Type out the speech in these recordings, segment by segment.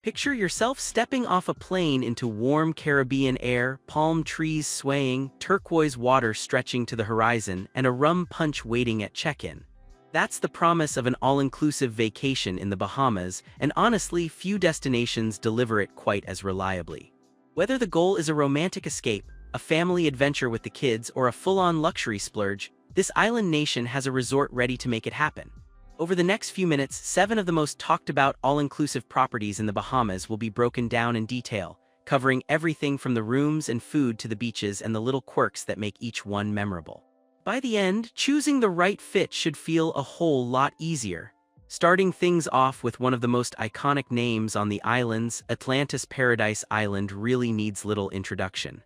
Picture yourself stepping off a plane into warm Caribbean air, palm trees swaying, turquoise water stretching to the horizon, and a rum punch waiting at check-in. That's the promise of an all-inclusive vacation in the Bahamas, and honestly, few destinations deliver it quite as reliably. Whether the goal is a romantic escape, a family adventure with the kids, or a full-on luxury splurge, this island nation has a resort ready to make it happen. Over the next few minutes, 7 of the most talked-about all-inclusive properties in the Bahamas will be broken down in detail, covering everything from the rooms and food to the beaches and the little quirks that make each one memorable. By the end, choosing the right fit should feel a whole lot easier. Starting things off with one of the most iconic names on the islands, Atlantis Paradise Island really needs little introduction.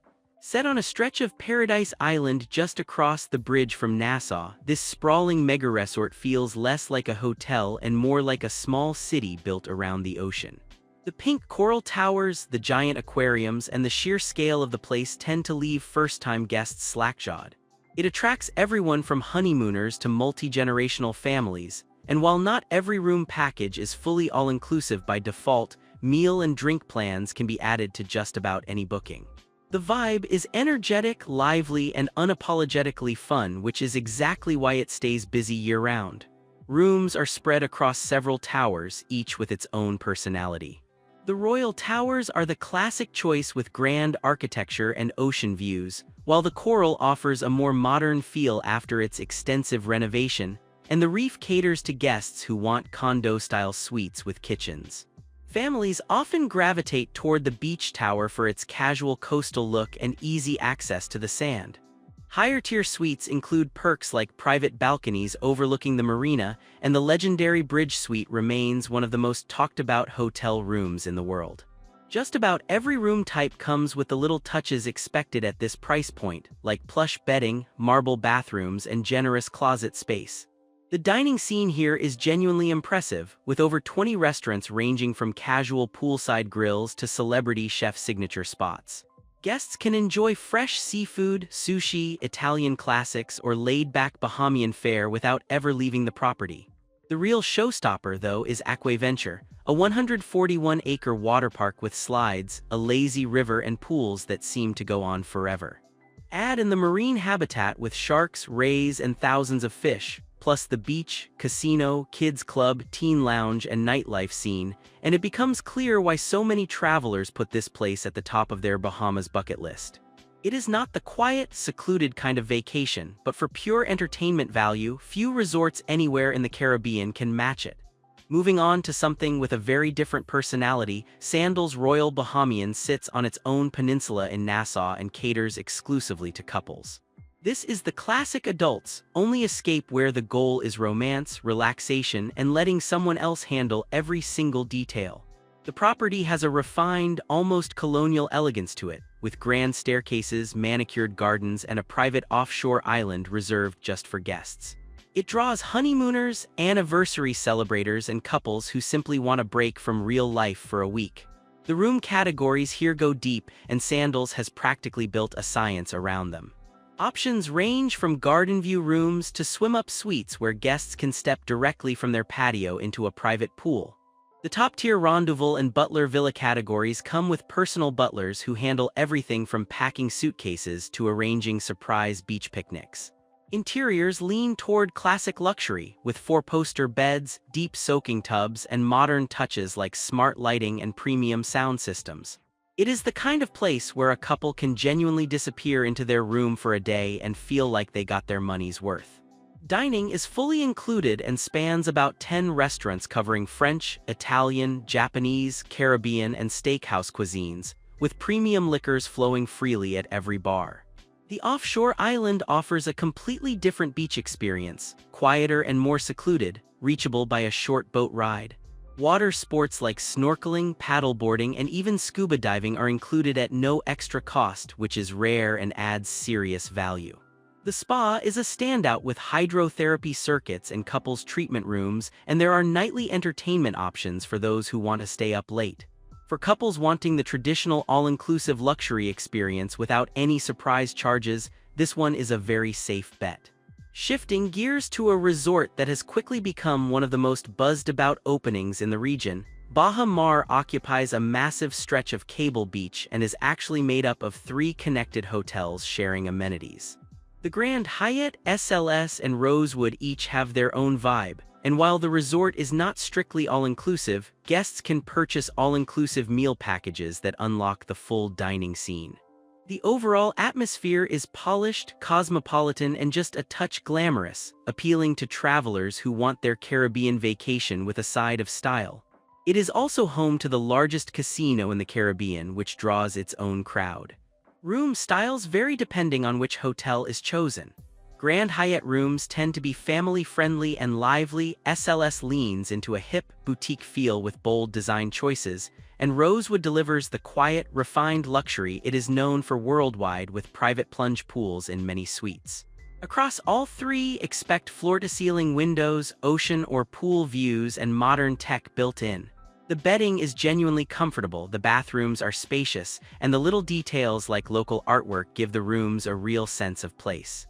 Set on a stretch of Paradise Island just across the bridge from Nassau, this sprawling megaresort feels less like a hotel and more like a small city built around the ocean. The pink coral towers, the giant aquariums, and the sheer scale of the place tend to leave first-time guests slack-jawed. It attracts everyone from honeymooners to multi-generational families, and while not every room package is fully all-inclusive by default, meal and drink plans can be added to just about any booking. The vibe is energetic, lively, and unapologetically fun, which is exactly why it stays busy year-round. Rooms are spread across several towers, each with its own personality. The Royal Towers are the classic choice with grand architecture and ocean views, while the Coral offers a more modern feel after its extensive renovation, and the Reef caters to guests who want condo-style suites with kitchens. Families often gravitate toward the Beach Tower for its casual coastal look and easy access to the sand. Higher-tier suites include perks like private balconies overlooking the marina, and the legendary Bridge Suite remains one of the most talked-about hotel rooms in the world. Just about every room type comes with the little touches expected at this price point, like plush bedding, marble bathrooms, and generous closet space. The dining scene here is genuinely impressive, with over 20 restaurants ranging from casual poolside grills to celebrity chef signature spots. Guests can enjoy fresh seafood, sushi, Italian classics, or laid-back Bahamian fare without ever leaving the property. The real showstopper, though, is Aquaventure, a 141-acre water park with slides, a lazy river, and pools that seem to go on forever. Add in the marine habitat with sharks, rays, and thousands of fish, plus the beach, casino, kids club, teen lounge, and nightlife scene, and it becomes clear why so many travelers put this place at the top of their Bahamas bucket list. It is not the quiet, secluded kind of vacation, but for pure entertainment value, few resorts anywhere in the Caribbean can match it. Moving on to something with a very different personality, Sandals Royal Bahamian sits on its own peninsula in Nassau and caters exclusively to couples. This is the classic adults only escape where the goal is romance, relaxation, and letting someone else handle every single detail. The property has a refined, almost colonial elegance to it, with grand staircases, manicured gardens, and a private offshore island reserved just for guests. It draws honeymooners, anniversary celebrators, and couples who simply want a break from real life for a week. The room categories here go deep, and Sandals has practically built a science around them. Options range from garden view rooms to swim-up suites where guests can step directly from their patio into a private pool. The top-tier Rendezvous and Butler Villa categories come with personal butlers who handle everything from packing suitcases to arranging surprise beach picnics. Interiors lean toward classic luxury, with four-poster beds, deep soaking tubs, and modern touches like smart lighting and premium sound systems. It is the kind of place where a couple can genuinely disappear into their room for a day and feel like they got their money's worth. Dining is fully included and spans about 10 restaurants covering French, Italian, Japanese, Caribbean, and steakhouse cuisines, with premium liquors flowing freely at every bar. The offshore island offers a completely different beach experience, quieter and more secluded, reachable by a short boat ride. Water sports like snorkeling, paddleboarding, and even scuba diving are included at no extra cost, which is rare and adds serious value. The spa is a standout with hydrotherapy circuits and couples treatment rooms, and there are nightly entertainment options for those who want to stay up late. For couples wanting the traditional all-inclusive luxury experience without any surprise charges, this one is a very safe bet. Shifting gears to a resort that has quickly become one of the most buzzed-about openings in the region, Baha occupies a massive stretch of cable beach and is actually made up of 3 connected hotels sharing amenities. The Grand Hyatt, SLS, and Rosewood each have their own vibe, and while the resort is not strictly all-inclusive, guests can purchase all-inclusive meal packages that unlock the full dining scene. The overall atmosphere is polished, cosmopolitan, and just a touch glamorous, appealing to travelers who want their Caribbean vacation with a side of style. It is also home to the largest casino in the Caribbean, which draws its own crowd. Room styles vary depending on which hotel is chosen. Grand Hyatt rooms tend to be family-friendly and lively. SLS leans into a hip, boutique feel with bold design choices, and Rosewood delivers the quiet, refined luxury it is known for worldwide with private plunge pools in many suites. Across all 3, expect floor-to-ceiling windows, ocean or pool views, and modern tech built in. The bedding is genuinely comfortable, the bathrooms are spacious, and the little details like local artwork give the rooms a real sense of place.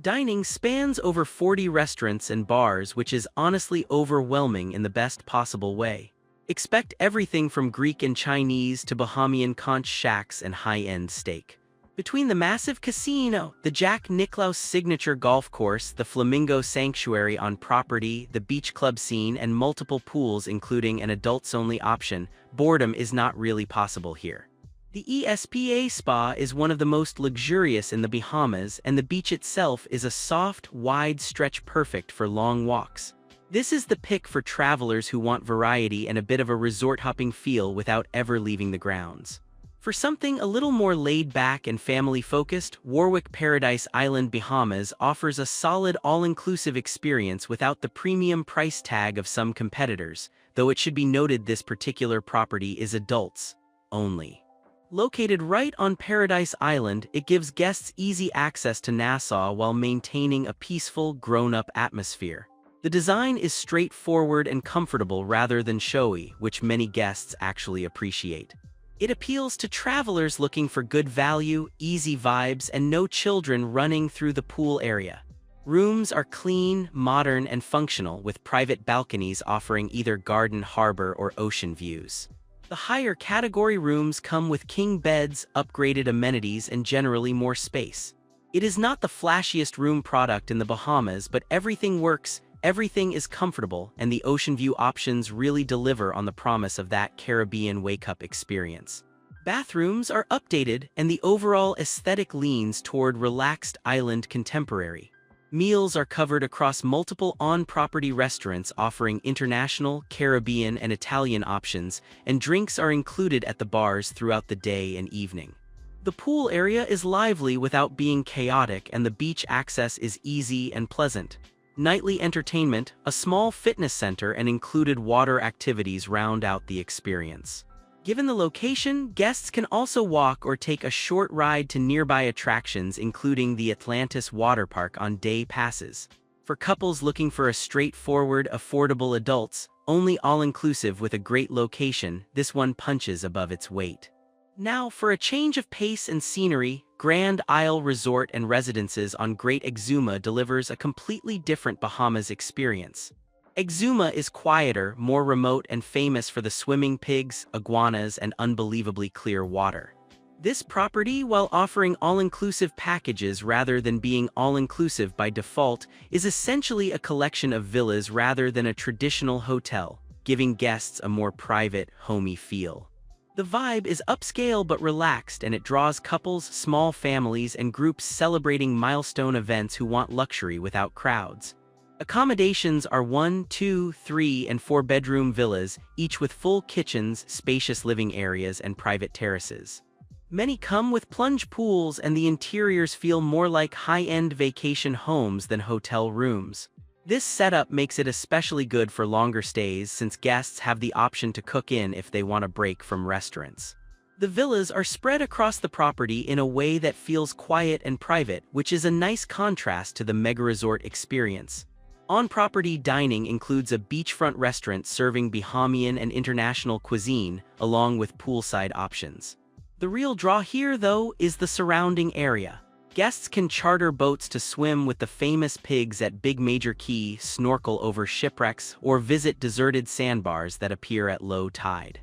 Dining spans over 40 restaurants and bars, which is honestly overwhelming in the best possible way. Expect everything from Greek and Chinese to Bahamian conch shacks and high-end steak. Between the massive casino, the Jack Nicklaus signature golf course, the Flamingo Sanctuary on property, the beach club scene, and multiple pools including an adults-only option, boredom is not really possible here. The ESPA Spa is one of the most luxurious in the Bahamas, and the beach itself is a soft, wide stretch perfect for long walks. This is the pick for travelers who want variety and a bit of a resort-hopping feel without ever leaving the grounds. For something a little more laid-back and family-focused, Warwick Paradise Island, Bahamas offers a solid all-inclusive experience without the premium price tag of some competitors, though it should be noted this particular property is adults only. Located right on Paradise Island, it gives guests easy access to Nassau while maintaining a peaceful, grown-up atmosphere. The design is straightforward and comfortable rather than showy, which many guests actually appreciate. It appeals to travelers looking for good value, easy vibes, and no children running through the pool area. Rooms are clean, modern, and functional, with private balconies offering either garden, harbor, or ocean views. The higher category rooms come with king beds, upgraded amenities, and generally more space. It is not the flashiest room product in the Bahamas, but everything works, everything is comfortable, and the ocean view options really deliver on the promise of that Caribbean wake-up experience. Bathrooms are updated, and the overall aesthetic leans toward relaxed island contemporary. Meals are covered across multiple on-property restaurants offering international, Caribbean, and Italian options, and drinks are included at the bars throughout the day and evening. The pool area is lively without being chaotic, and the beach access is easy and pleasant. Nightly entertainment, a small fitness center, and included water activities round out the experience. Given the location, guests can also walk or take a short ride to nearby attractions including the Atlantis water park on day passes. For couples looking for a straightforward, affordable adults-only all-inclusive with a great location, this one punches above its weight. Now, for a change of pace and scenery, Grand Isle Resort and Residences on Great Exuma delivers a completely different Bahamas experience. Exuma is quieter, more remote, and famous for the swimming pigs, iguanas, and unbelievably clear water. This property, while offering all-inclusive packages rather than being all-inclusive by default, is essentially a collection of villas rather than a traditional hotel, giving guests a more private, homey feel. The vibe is upscale but relaxed, and it draws couples, small families, and groups celebrating milestone events who want luxury without crowds. Accommodations are 1, 2, 3, and 4-bedroom villas, each with full kitchens, spacious living areas, and private terraces. Many come with plunge pools, and the interiors feel more like high-end vacation homes than hotel rooms. This setup makes it especially good for longer stays since guests have the option to cook in if they want a break from restaurants. The villas are spread across the property in a way that feels quiet and private, which is a nice contrast to the megaresort experience. On-property dining includes a beachfront restaurant serving Bahamian and international cuisine, along with poolside options. The real draw here, though, is the surrounding area. Guests can charter boats to swim with the famous pigs at Big Major Key, snorkel over shipwrecks, or visit deserted sandbars that appear at low tide.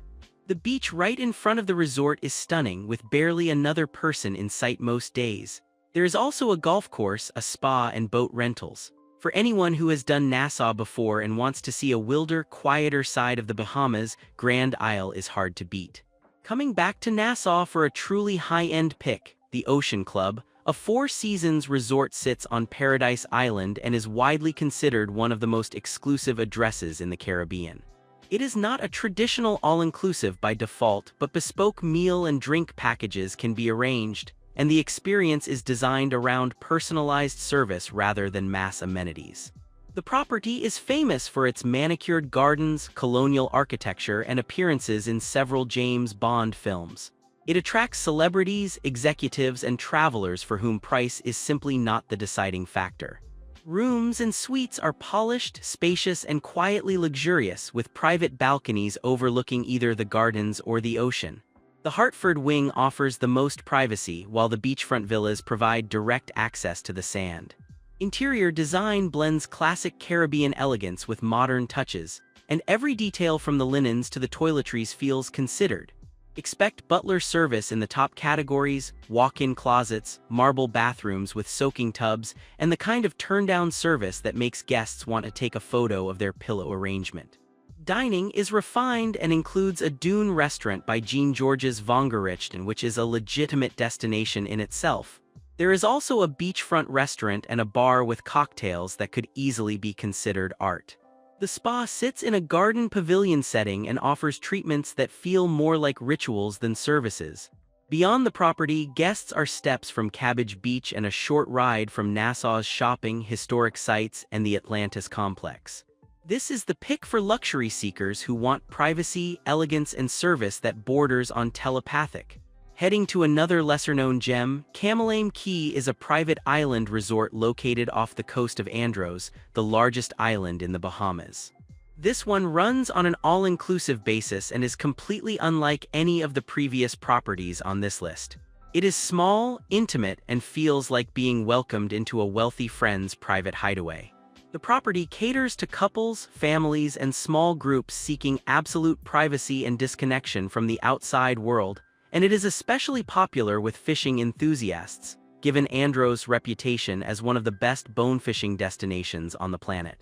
The beach right in front of the resort is stunning, with barely another person in sight most days. There is also a golf course, a spa, and boat rentals. For anyone who has done Nassau before and wants to see a wilder, quieter side of the Bahamas, Grand Isle is hard to beat. Coming back to Nassau for a truly high-end pick, the Ocean Club, a Four Seasons resort, sits on Paradise Island and is widely considered one of the most exclusive addresses in the Caribbean. It is not a traditional all-inclusive by default, but bespoke meal and drink packages can be arranged, and the experience is designed around personalized service rather than mass amenities. The property is famous for its manicured gardens, colonial architecture, and appearances in several James Bond films. It attracts celebrities, executives, and travelers for whom price is simply not the deciding factor. Rooms and suites are polished, spacious, and quietly luxurious, with private balconies overlooking either the gardens or the ocean. The Hartford wing offers the most privacy, while the beachfront villas provide direct access to the sand. Interior design blends classic Caribbean elegance with modern touches, and every detail from the linens to the toiletries feels considered. Expect butler service in the top categories, walk-in closets, marble bathrooms with soaking tubs, and the kind of turn-down service that makes guests want to take a photo of their pillow arrangement. Dining is refined and includes a dune restaurant by Jean Georges Vongerichten, which is a legitimate destination in itself. There is also a beachfront restaurant and a bar with cocktails that could easily be considered art. The spa sits in a garden pavilion setting and offers treatments that feel more like rituals than services. Beyond the property, guests are steps from Cabbage Beach and a short ride from Nassau's shopping, historic sites, and the Atlantis complex. This is the pick for luxury seekers who want privacy, elegance, and service that borders on telepathic. Heading to another lesser-known gem, Kamalame Cay is a private island resort located off the coast of Andros, the largest island in the Bahamas. This one runs on an all-inclusive basis and is completely unlike any of the previous properties on this list. It is small, intimate, and feels like being welcomed into a wealthy friend's private hideaway. The property caters to couples, families, and small groups seeking absolute privacy and disconnection from the outside world, and it is especially popular with fishing enthusiasts, given Andros' reputation as one of the best bone-fishing destinations on the planet.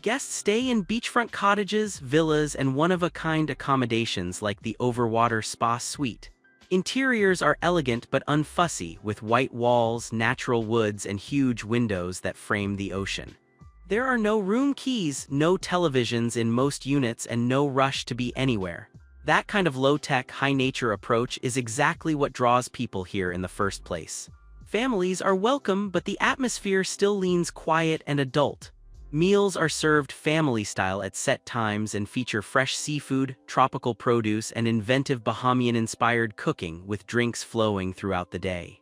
Guests stay in beachfront cottages, villas, and one-of-a-kind accommodations like the Overwater Spa Suite. Interiors are elegant but unfussy, with white walls, natural woods, and huge windows that frame the ocean. There are no room keys, no televisions in most units, and no rush to be anywhere. That kind of low-tech, high-nature approach is exactly what draws people here in the first place. Families are welcome, but the atmosphere still leans quiet and adult. Meals are served family-style at set times and feature fresh seafood, tropical produce, and inventive Bahamian-inspired cooking, with drinks flowing throughout the day.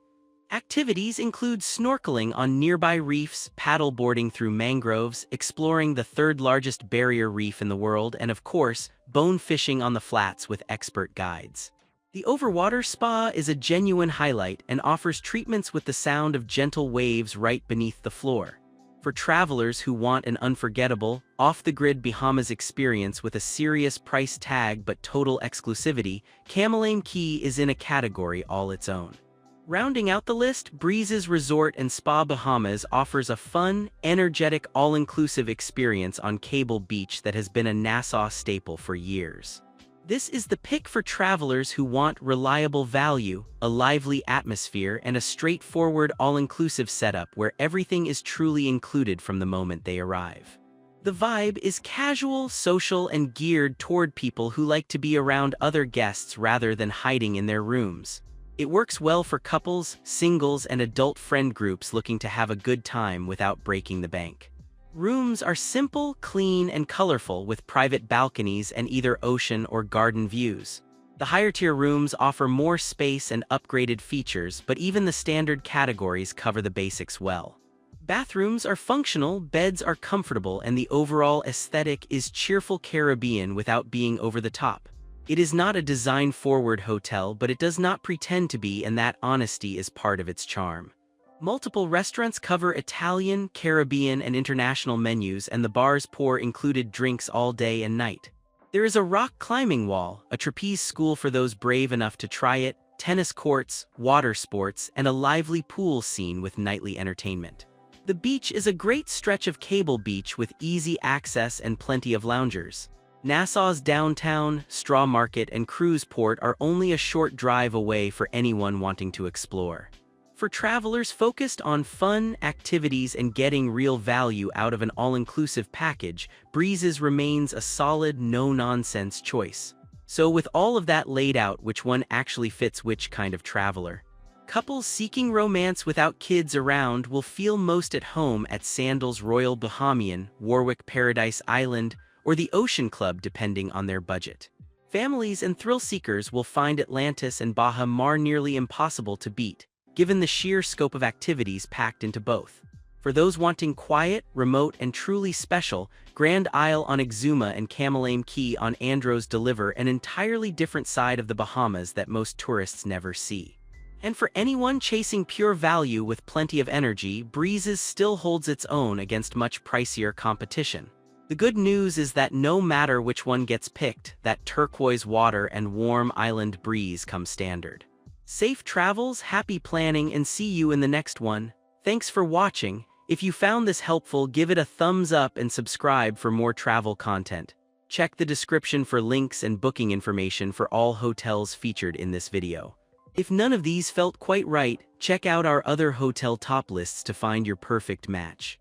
Activities include snorkeling on nearby reefs, paddleboarding through mangroves, exploring the third-largest barrier reef in the world, and of course, bone fishing on the flats with expert guides. The Overwater Spa is a genuine highlight and offers treatments with the sound of gentle waves right beneath the floor. For travelers who want an unforgettable, off-the-grid Bahamas experience with a serious price tag but total exclusivity, Kamalame Cay is in a category all its own. Rounding out the list, Breeze's Resort and Spa Bahamas offers a fun, energetic, all-inclusive experience on Cable Beach that has been a Nassau staple for years. This is the pick for travelers who want reliable value, a lively atmosphere, and a straightforward, all-inclusive setup where everything is truly included from the moment they arrive. The vibe is casual, social, and geared toward people who like to be around other guests rather than hiding in their rooms. It works well for couples, singles, and adult friend groups looking to have a good time without breaking the bank. Rooms are simple, clean, and colorful, with private balconies and either ocean or garden views. The higher-tier rooms offer more space and upgraded features, but even the standard categories cover the basics well. Bathrooms are functional, beds are comfortable, and the overall aesthetic is cheerful Caribbean without being over the top. It is not a design-forward hotel, but it does not pretend to be, and that honesty is part of its charm. Multiple restaurants cover Italian, Caribbean, and international menus, and the bars pour included drinks all day and night. There is a rock climbing wall, a trapeze school for those brave enough to try it, tennis courts, water sports, and a lively pool scene with nightly entertainment. The beach is a great stretch of cable beach with easy access and plenty of loungers. Nassau's downtown, Straw Market, and cruise port are only a short drive away for anyone wanting to explore. For travelers focused on fun, activities, and getting real value out of an all-inclusive package, Breezes remains a solid, no-nonsense choice. So with all of that laid out, which one actually fits which kind of traveler? Couples seeking romance without kids around will feel most at home at Sandals Royal Bahamian, Warwick Paradise Island, or the Ocean Club depending on their budget. Families and thrill seekers will find Atlantis and Baha nearly impossible to beat, given the sheer scope of activities packed into both. For those wanting quiet, remote, and truly special, Grand Isle on Exuma and Kamalame Cay on Andros deliver an entirely different side of the Bahamas that most tourists never see. And for anyone chasing pure value with plenty of energy, Breezes still holds its own against much pricier competition. The good news is that no matter which one gets picked, that turquoise water and warm island breeze come standard. Safe travels, happy planning, and see you in the next one. Thanks for watching. If you found this helpful, give it a thumbs up and subscribe for more travel content. Check the description for links and booking information for all hotels featured in this video. If none of these felt quite right, check out our other hotel top lists to find your perfect match.